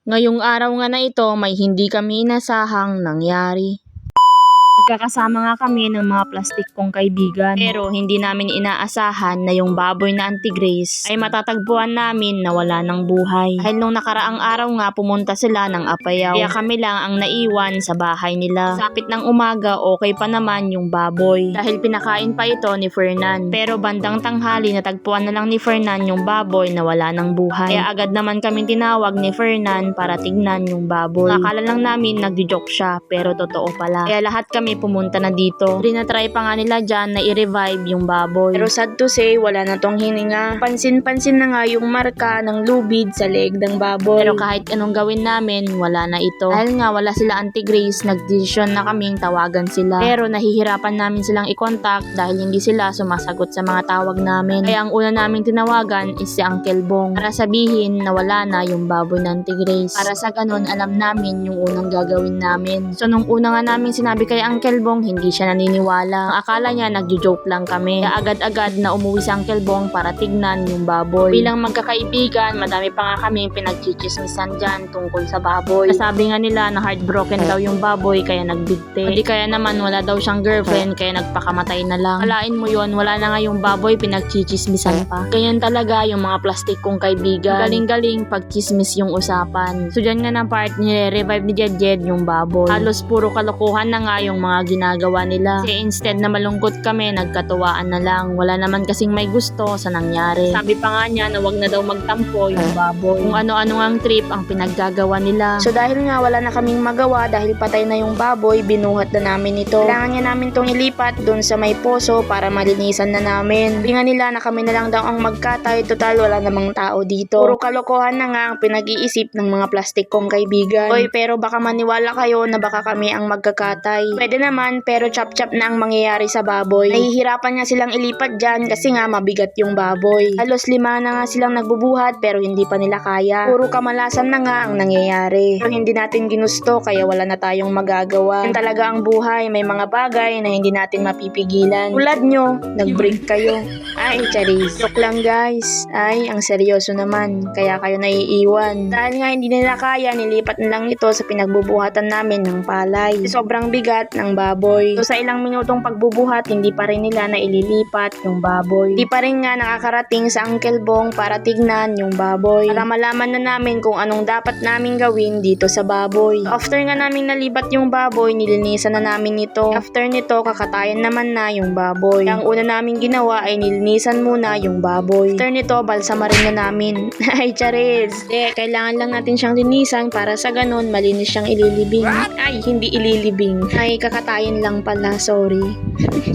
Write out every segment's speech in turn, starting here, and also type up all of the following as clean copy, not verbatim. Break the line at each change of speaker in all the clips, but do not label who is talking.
Ngayong araw nga na ito may hindi kami inasahang nangyari. Nagkakasama nga kami ng mga plastik kong kaibigan. Pero hindi namin inaasahan na yung baboy na anti-grace ay matatagpuan namin na wala ng buhay. Dahil nung nakaraang araw nga pumunta sila ng Apayao. Kaya kami lang ang naiwan sa bahay nila. Sapit ng umaga okay pa naman yung baboy. Dahil pinakain pa ito ni Fernan. Pero bandang tanghali natagpuan na lang ni Fernan yung baboy na wala ng buhay. Kaya agad naman kami tinawag ni Fernan para tignan yung baboy. Akala lang namin nagjo-joke siya pero totoo pala. Kaya lahat kami pumunta na dito. Rinatry pa nga nila dyan na i-revive yung baboy. Pero sad to say, wala na tong hininga. Pansin-pansin na nga yung marka ng lubid sa leeg ng baboy. Pero kahit anong gawin namin, wala na ito. Dahil nga wala sila anti-grace, nag-decision na kaming tawagan sila. Pero nahihirapan namin silang i-contact dahil hindi sila sumasagot sa mga tawag namin. Kaya ang una naming tinawagan is si Uncle Bong para sabihin na wala na yung baboy ng anti-grace. Para sa ganun, alam namin yung unang gagawin namin. So nung una nga namin sinabi kay Uncle Bong, hindi siya naniniwala. Ang akala niya nagjo-joke lang kami. Kaya agad-agad na umuwi si Uncle Bong para tignan yung baboy. Bilang magkakaibigan, madami pa nga kami pinagchichismisan dyan tungkol sa baboy. Nasabi nga nila na heartbroken daw yung baboy kaya nagbigti. Hindi kaya naman wala daw siyang girlfriend kaya nagpakamatay na lang. Alain mo yon, wala na nga yung baboy, pinagchichismisan pa. Ganyan talaga yung mga plastik kong kaibigan. Galing-galing pagchismis yung usapan. So dyan nga ng part nire-revive ni Jedjed yung baboy. Halos puro kalokohan na nga yung mga ginagawa nila. Kasi instead na malungkot kami, nagkatuwaan na lang. Wala naman kasing may gusto sa nangyari. Sabi pa nga niya na wag na daw magtampo yung baboy. Kung ano-ano ang trip ang pinaggagawa nila. So dahil nga wala na kaming magawa dahil patay na yung baboy, binuhat na namin ito. Kailangan nga namin tong ilipat dun sa may poso para malinisan na namin. Sabi nga nila na kami na lang daw ang magkatay, total wala namang tao dito. Puro kalokohan na nga ang pinag-iisip ng mga plastik kong kaibigan. Oy, pero baka maniwala kayo na baka kami ang magkakatay. Pwede naman, pero chop-chop na ang mangyayari sa baboy. Nahihirapan nga silang ilipat dyan kasi nga mabigat yung baboy. Halos 5 na nga silang nagbubuhat pero hindi pa nila kaya. Puro kamalasan na nga ang nangyayari. Pero hindi natin ginusto kaya wala na tayong magagawa. Yan talaga ang buhay. May mga bagay na hindi natin mapipigilan. Tulad nyo, nag-break kayo. Ay, charis. Joke lang guys. Ay, ang seryoso naman. Kaya kayo naiiwan. Dahil nga hindi nila kaya, nilipat na lang ito sa pinagbubuhatan namin ng palay. Sobrang bigat ng baboy. So sa ilang minutong pagbubuhat, hindi pa rin nila na ililipat yung baboy. Hindi pa rin nga nakakarating sa Uncle Bong para tignan yung baboy. Para malaman na namin kung anong dapat namin gawin dito sa baboy. After nga namin nalipat yung baboy, nilinisan na namin ito. After nito, kakatayan naman na yung baboy. Ang una namin ginawa ay nilinisan muna yung baboy. After nito, balsamarin na namin. Ay, charis. Kailangan lang natin siyang linisan para sa ganun, malinis siyang ililibing. Ay, hindi ililibing. Ay, kakatayin lang pala, sorry.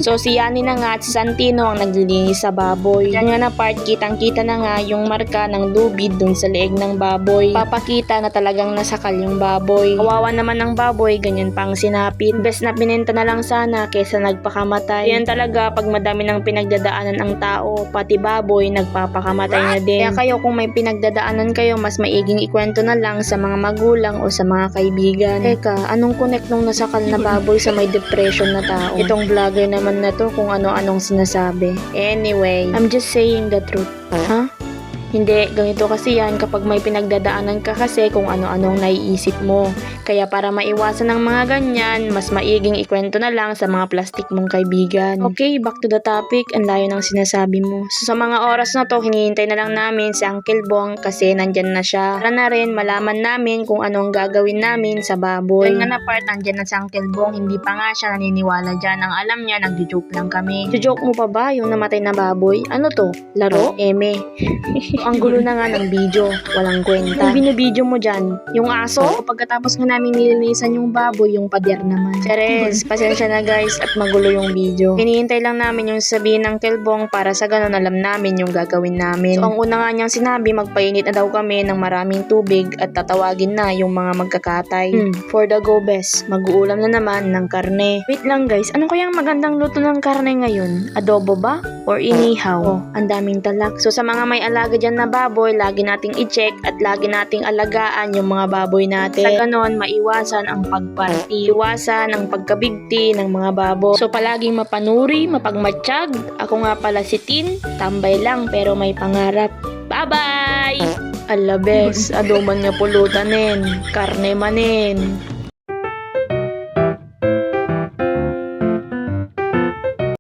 So si Yani na nga at si Santino ang naglilinis sa baboy. Yan nga na part, kitang-kita na nga yung marka ng lubid dun sa leeg ng baboy. Papakita na talagang nasakal yung baboy. Kawawa naman ng baboy, ganyan pang sinapit. Best na binenta na lang sana kesa nagpakamatay. Yan talaga pag madami ng pinagdadaanan ang tao, pati baboy nagpapakamatay na din. Kaya kayo kung may pinagdadaanan kayo, mas maiging ikwento na lang sa mga magulang o sa mga kaibigan. Teka, anong connect nung nasakal na baboy sa may depression na tao? Itong vlogger naman na to kung ano-anong sinasabi. Anyway, I'm just saying the truth. Huh? Hindi, ganito kasi yan kapag may pinagdadaanan ka kasi kung ano-anong naiisip mo. Kaya para maiwasan ng mga ganyan, mas maiging ikwento na lang sa mga plastik mong kaibigan. Okay, back to the topic. Ang layo ng sinasabi mo. So sa mga oras na to, hinihintay na lang namin si Uncle Bong kasi nandyan na siya. Para na rin malaman namin kung anong gagawin namin sa baboy. Yung nga na part, nandyan na si Uncle Bong. Hindi pa nga siya naniniwala dyan. Ang alam niya, nagjo-joke lang kami. Joke mo pa ba yung namatay na baboy? Ano to? Laro? Eme. Ang gulo na nga ng video, walang kwenta. Yung binibidyo mo dyan, yung aso, pagkatapos nga namin nilinisan yung baboy, yung pader naman. Cheres, pasensya na guys at magulo yung video. Hinihintay lang namin yung sabihin ng Kelbong para sa ganun alam namin yung gagawin namin. So ang una nga niyang sinabi, magpainit na daw kami ng maraming tubig at tatawagin na yung mga magkakatay. For the go best, mag-uulam na naman ng karne. Wait lang guys, ano kayang magandang luto ng karne ngayon? Adobo ba? Or inihaw? Oh, ang daming talak. So sa mga may alaga dyan na baboy, lagi nating i-check at lagi nating alagaan yung mga baboy natin. Sa ganon, maiwasan ang pagparty, iwasan ang pagkabigti ng mga baboy. So palaging mapanuri, mapagmatsyag. Ako nga pala si Tin, tambay lang pero may pangarap. Bye-bye! Alabes, aduman nga pulutanin, karne manin.